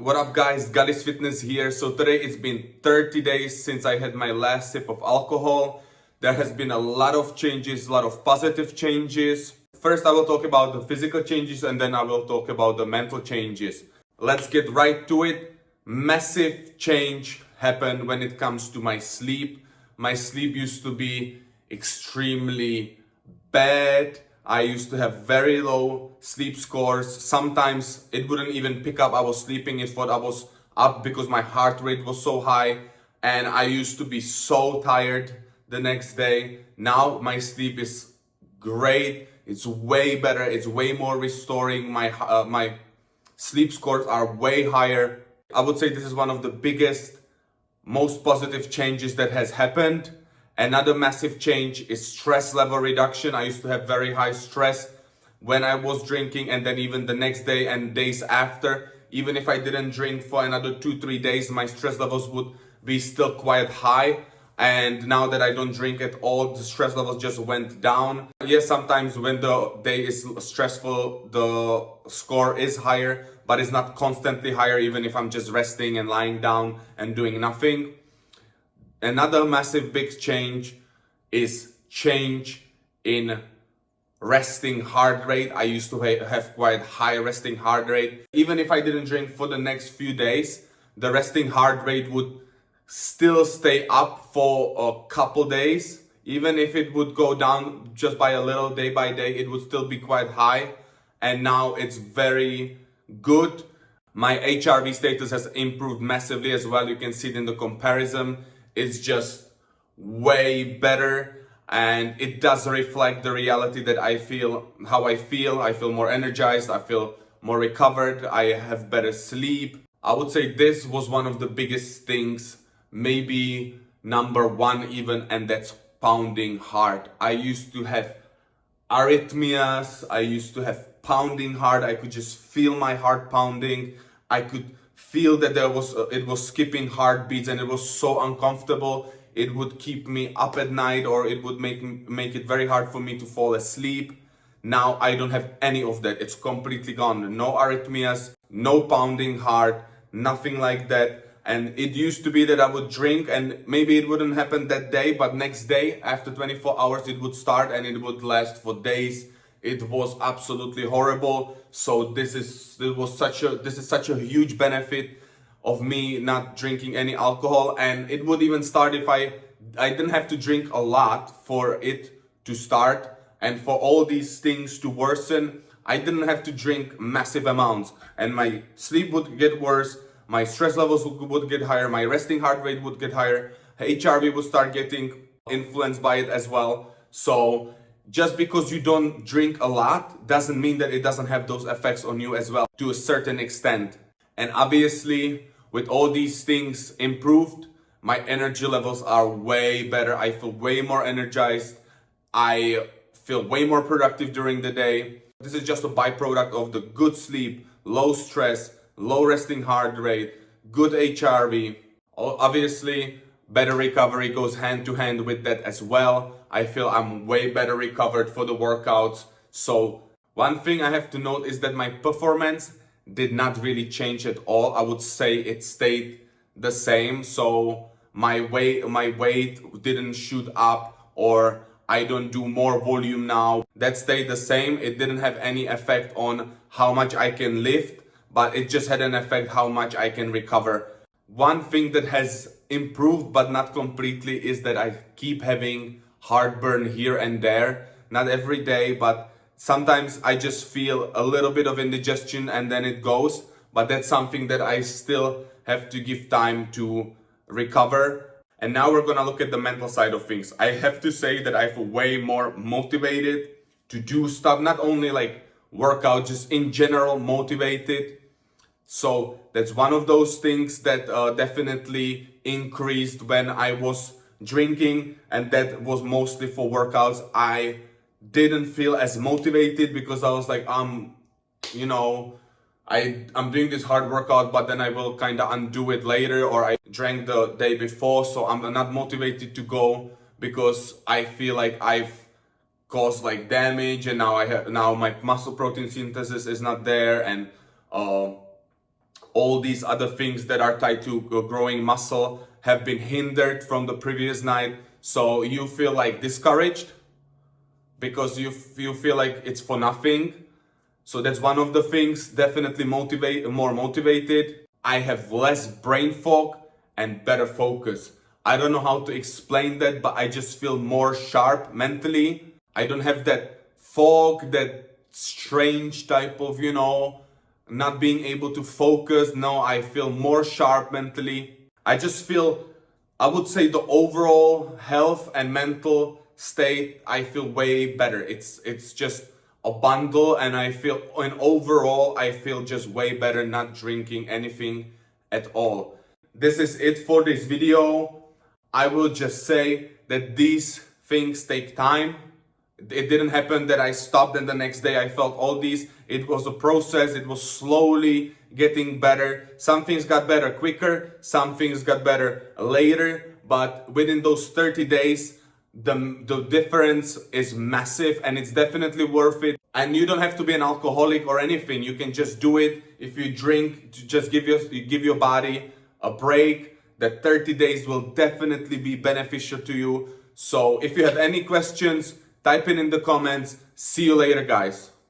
What up guys, Galis Fitness here. So today it's been 30 days since I had my last sip of alcohol. There has been a lot of changes, a lot of positive changes. First I will talk about the physical changes and then I will talk about the mental changes. Let's get right to it. Massive change happened when it comes to my sleep. My sleep used to be extremely bad. I used to have very low sleep scores. Sometimes it wouldn't even pick up I was sleeping. It thought I was up because my heart rate was so high. And I used to be so tired the next day. Now my sleep is great. It's way better. It's way more restoring. My sleep scores are way higher. I would say this is one of the biggest, most positive changes that has happened. Another massive change is stress level reduction. I used to have very high stress when I was drinking, and then even the next day and days after. Even if I didn't drink for another 2-3 days, my stress levels would be still quite high. And now that I don't drink at all, the stress levels just went down. Yes, sometimes when the day is stressful, the score is higher, but it's not constantly higher even if I'm just resting and lying down and doing nothing. Another massive big change is change in resting heart rate. I used to have quite high resting heart rate. Even if I didn't drink for the next few days, the resting heart rate would still stay up for a couple days. Even if it would go down just by a little day by day, it would still be quite high. And now it's very good. My HRV status has improved massively as well. You can see it in the comparison. It's just way better, and it does reflect the reality that I feel, how I feel. I feel more energized, I feel more recovered, I have better sleep. I would say this was one of the biggest things, maybe number one even, and that's pounding heart. I used to have arrhythmias, I used to have pounding heart. I could just feel my heart pounding. I could feel that it was skipping heartbeats, and it was so uncomfortable. It would keep me up at night, or it would make it very hard for me to fall asleep. Now I don't have any of that. It's completely gone. No arrhythmias, no pounding heart, nothing like that. And it used to be that I would drink and maybe it wouldn't happen that day, but next day after 24 hours it would start and it would last for days. It was absolutely horrible. So this is such a huge benefit of me not drinking any alcohol. And it would even start if I didn't have to drink a lot for it to start, and for all these things to worsen. I didn't have to drink massive amounts, and my sleep would get worse, my stress levels would get higher, my resting heart rate would get higher, HRV would start getting influenced by it as well. So just because you don't drink a lot doesn't mean that it doesn't have those effects on you as well, to a certain extent. And obviously, with all these things improved, my energy levels are way better. I feel way more energized. I feel way more productive during the day. This is just a byproduct of the good sleep, low stress, low resting heart rate, good HRV. Obviously, better recovery goes hand to hand with that as well. I feel I'm way better recovered for the workouts. So one thing I have to note is that my performance did not really change at all. I would say it stayed the same. So my weight didn't shoot up, or I don't do more volume now. That stayed the same. It didn't have any effect on how much I can lift, but it just had an effect how much I can recover. One thing that has improved but not completely is that I keep having heartburn here and there. Not every day, but sometimes I just feel a little bit of indigestion and then it goes. But that's something that I still have to give time to recover. And now we're gonna look at the mental side of things. I have to say that I feel way more motivated to do stuff, not only like workout, just in general motivated. So that's one of those things that definitely increased when I was drinking, and that was mostly for workouts. I didn't feel as motivated because I was like, you know, I'm doing this hard workout, but then I will kind of undo it later, or I drank the day before, so I'm not motivated to go because I feel like I've caused like damage, and now my muscle protein synthesis is not there, and all these other things that are tied to growing muscle have been hindered from the previous night. So you feel like discouraged because you feel like it's for nothing. So that's one of the things. Definitely more motivated. I have less brain fog and better focus. I don't know how to explain that, but I just feel more sharp mentally. I don't have that fog, that strange type of, not being able to focus. No, I feel more sharp mentally. I just feel, I would say the overall health and mental state, I feel way better. It's just a bundle, and I feel, and overall, I feel just way better not drinking anything at all. This is it for this video. I will just say that these things take time. It didn't happen that I stopped and the next day I felt all these. It was a process. It was slowly getting better. Some things got better quicker. Some things got better later. But within those 30 days, the difference is massive, and it's definitely worth it. And you don't have to be an alcoholic or anything. You can just do it. If you drink, to just give your body a break. That 30 days will definitely be beneficial to you. So if you have any questions, type in the comments. See you later, guys.